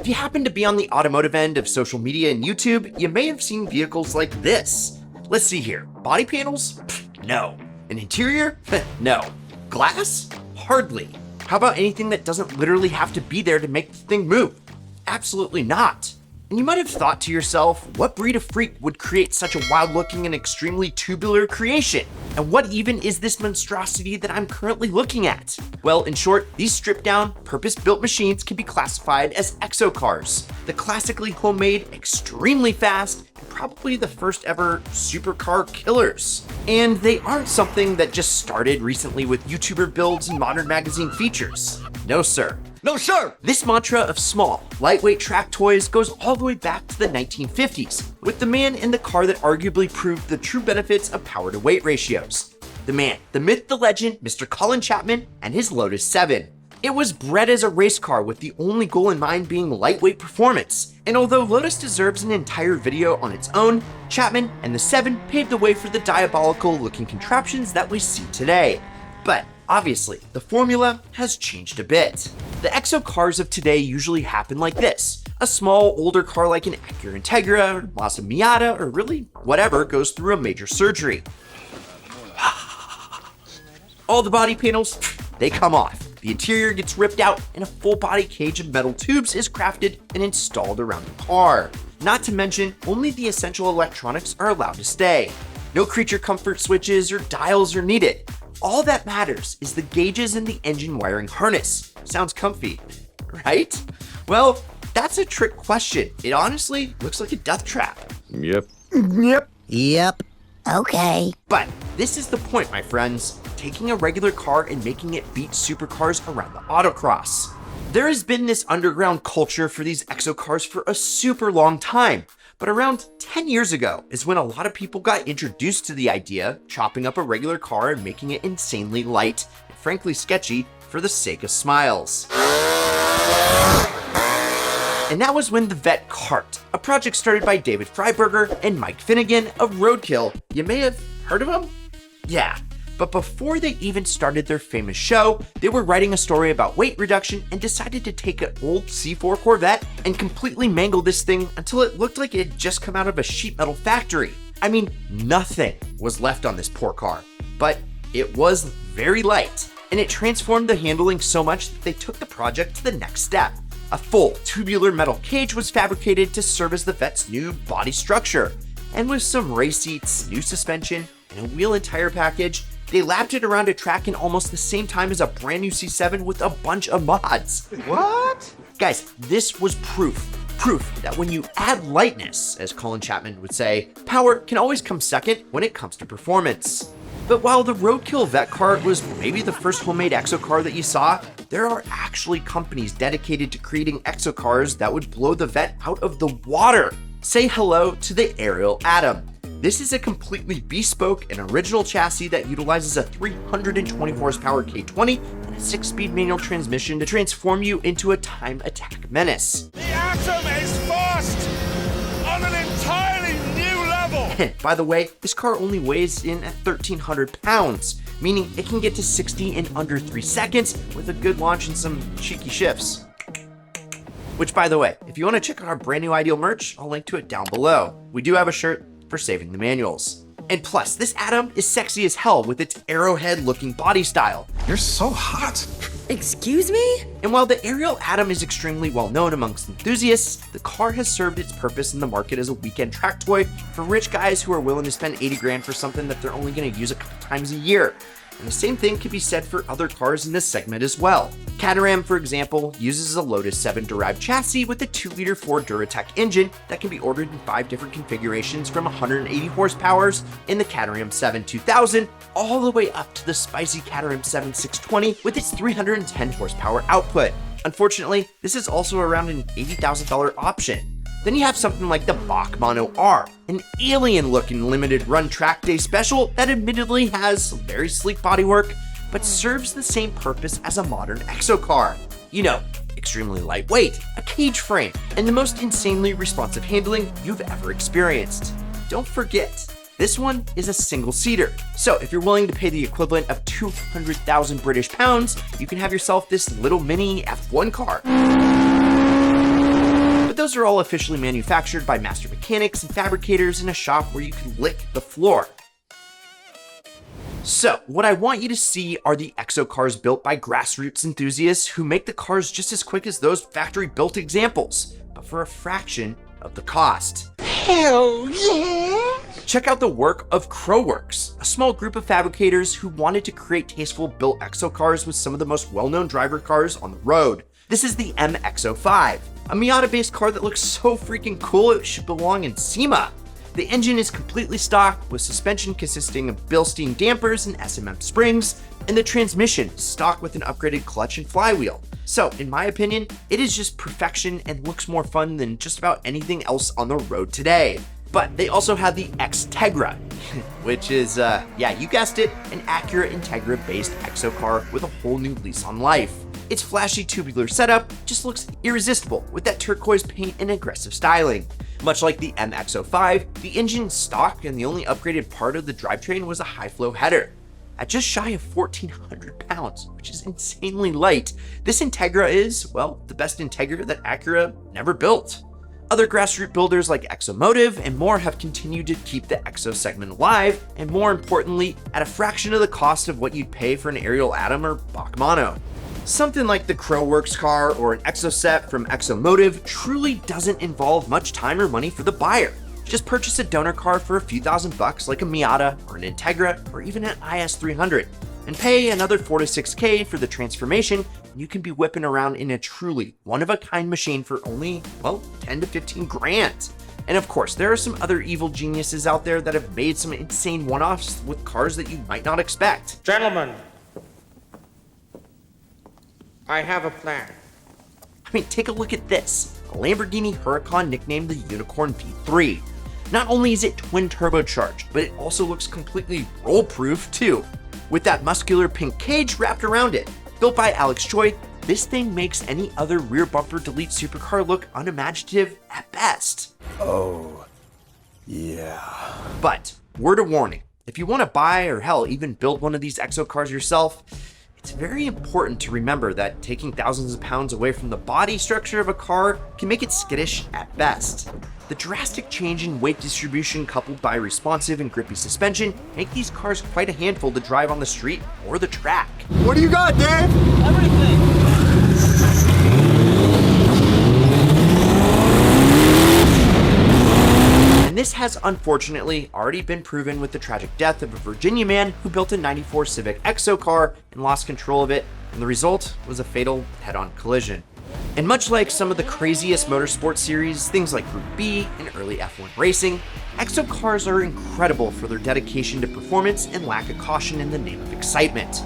If you happen to be on the automotive end of social media and YouTube, you may have seen vehicles like this. Let's see here. Body panels? No. An interior? No. Glass? Hardly. How about anything that doesn't literally have to be there to make the thing move? Absolutely not. And you might have thought to yourself, what breed of freak would create such a wild-looking and extremely tubular creation? And what even is this monstrosity that I'm currently looking at? Well, in short, these stripped-down, purpose-built machines can be classified as exo cars, the classically homemade, extremely fast, and probably the first ever supercar killers. And they aren't something that just started recently with YouTuber builds and modern magazine features. No, sir. No, sir! This mantra of small, lightweight track toys goes all the way back to the 1950s, with the man in the car that arguably proved the true benefits of power-to-weight ratios. The man, the myth, the legend, Mr. Colin Chapman, and his Lotus 7. It was bred as a race car with the only goal in mind being lightweight performance. And although Lotus deserves an entire video on its own, Chapman and the 7 paved the way for the diabolical-looking contraptions that we see today. But obviously, the formula has changed a bit. The exo cars of today usually happen like this. A small, older car like an Acura Integra, or Mazda Miata, or really whatever goes through a major surgery. All the body panels, they come off. The interior gets ripped out and a full body cage of metal tubes is crafted and installed around the car. Not to mention, only the essential electronics are allowed to stay. No creature comfort switches or dials are needed. All that matters is the gauges and the engine wiring harness. Sounds comfy, right? Well, that's a trick question. It honestly looks like a death trap. Yep. Yep. Okay. But this is the point, my friends. Taking a regular car and making it beat supercars around the autocross. There has been this underground culture for these exo cars for a super long time. But around 10 years ago is when a lot of people got introduced to the idea, chopping up a regular car and making it insanely light and frankly sketchy for the sake of smiles. And that was when the Vette Kart, a project started by David Frieburger and Mike Finnegan of Roadkill. You may have heard of them? Yeah. But before they even started their famous show, they were writing a story about weight reduction and decided to take an old C4 Corvette and completely mangle this thing until it looked like it had just come out of a sheet metal factory. I mean, nothing was left on this poor car, but it was very light, and it transformed the handling so much that they took the project to the next step. A full tubular metal cage was fabricated to serve as the Vette's new body structure, and with some race seats, new suspension, and a wheel and tire package, they lapped it around a track in almost the same time as a brand new C7 with a bunch of mods. What? Guys, this was proof that when you add lightness, as Colin Chapman would say, power can always come second when it comes to performance. But while the Roadkill Vet Cart was maybe the first homemade exo car that you saw, there are actually companies dedicated to creating exo cars that would blow the Vette out of the water. Say hello to the Ariel Atom. This is a completely bespoke and original chassis that utilizes a 320 horsepower K20 and a 6-speed manual transmission to transform you into a time attack menace. The Atom is fast on an entirely new level! By the way, this car only weighs in at 1,300 pounds, meaning it can get to 60 in under 3 seconds with a good launch and some cheeky shifts. Which, by the way, if you want to check out our brand new Ideal merch, I'll link to it down below. We do have a shirt for saving the manuals. And plus, this Atom is sexy as hell with its arrowhead-looking body style. You're so hot. Excuse me? And while the Ariel Atom is extremely well known amongst enthusiasts, the car has served its purpose in the market as a weekend track toy for rich guys who are willing to spend 80 grand for something that they're only going to use a couple times a year. And the same thing can be said for other cars in this segment as well. Caterham, for example, uses a Lotus 7 derived chassis with a 2-liter Ford Duratec engine that can be ordered in 5 different configurations from 180 horsepowers in the Caterham 7 2000 all the way up to the spicy Caterham 7 620 with its 310 horsepower output. Unfortunately, this is also around an $80,000 option. Then you have something like the BAC Mono R, an alien-looking limited run track day special that admittedly has very sleek bodywork, but serves the same purpose as a modern exo car. You know, extremely lightweight, a cage frame, and the most insanely responsive handling you've ever experienced. Don't forget, this one is a single-seater. So if you're willing to pay the equivalent of 200,000 British pounds, you can have yourself this little mini F1 car. those are all officially manufactured by master mechanics and fabricators in a shop where you can lick the floor. So, what I want you to see are the EXO cars built by Grassroots enthusiasts who make the cars just as quick as those factory-built examples, but for a fraction of the cost. Hell yeah! Check out the work of Crowworks, a small group of fabricators who wanted to create tasteful built EXO cars with some of the most well-known driver cars on the road. This is the M EXO 5, a Miata-based car that looks so freaking cool it should belong in SEMA. The engine is completely stock, with suspension consisting of Bilstein dampers and SMM springs, and the transmission is stock with an upgraded clutch and flywheel. So, in my opinion, it is just perfection and looks more fun than just about anything else on the road today. But they also have the Xtegra, which is, yeah, you guessed it, an Acura Integra-based EXO car with a whole new lease on life. Its flashy tubular setup just looks irresistible with that turquoise paint and aggressive styling. Much like the M EXO 5, the engine is stock and the only upgraded part of the drivetrain was a high-flow header. At just shy of 1,400 pounds, which is insanely light, this Integra is, well, the best Integra that Acura never built. Other grassroots builders like Exo and more have continued to keep the EXO segment alive, and more importantly, at a fraction of the cost of what you'd pay for an Ariel Atom or BAC Mono. Something like the Crowworks car or an EXO set from Exo truly doesn't involve much time or money for the buyer. Just purchase a donor car for a few $1,000 like a Miata or an Integra or even an IS300, and pay another 4 to 6K for the transformation, and you can be whipping around in a truly one-of-a-kind machine for only, well, 10 to 15 grand. And of course, there are some other evil geniuses out there that have made some insane one-offs with cars that you might not expect. Gentlemen, I have a plan. I mean, take a look at this. A Lamborghini Huracan nicknamed the Unicorn V3. Not only is it twin turbocharged, but it also looks completely roll-proof too, with that muscular pink cage wrapped around it. Built by Alex Choi, this thing makes any other rear bumper delete supercar look unimaginative at best. Oh, yeah. But, word of warning, if you want to buy or hell, even build one of these EXO cars yourself, it's very important to remember that taking thousands of pounds away from the body structure of a car can make it skittish at best. The drastic change in weight distribution coupled by responsive and grippy suspension make these cars quite a handful to drive on the street or the track. What do you got, Dave? And this has unfortunately already been proven with the tragic death of a Virginia man who built a '94 Civic EXO car and lost control of it, and the result was a fatal head-on collision. And much like some of the craziest motorsport series, things like Group B and early F1 racing, EXO cars are incredible for their dedication to performance and lack of caution in the name of excitement.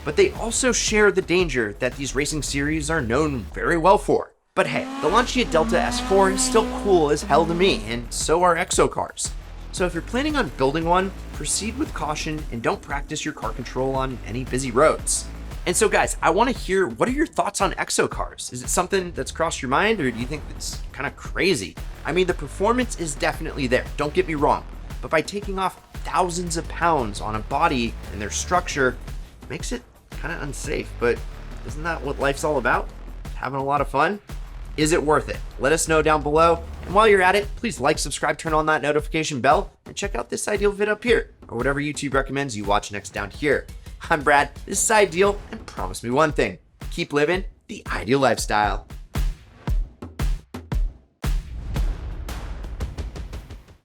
But they also share the danger that these racing series are known very well for. But hey, the Lancia Delta S4 is still cool as hell to me, and so are EXO cars. So if you're planning on building one, proceed with caution and don't practice your car control on any busy roads. And so guys, I want to hear, what are your thoughts on EXO cars? Is it something that's crossed your mind, or do you think it's kind of crazy? I mean, the performance is definitely there, don't get me wrong, but by taking off thousands of pounds on a body and their structure, it makes it kind of unsafe. But isn't that what life's all about? Having a lot of fun? Is it worth it? Let us know down below. And while you're at it, please like, subscribe, turn on that notification bell, and check out this Ideal vid up here, or whatever YouTube recommends you watch next down here. I'm Brad, this is Ideal, and promise me one thing, keep living the ideal lifestyle.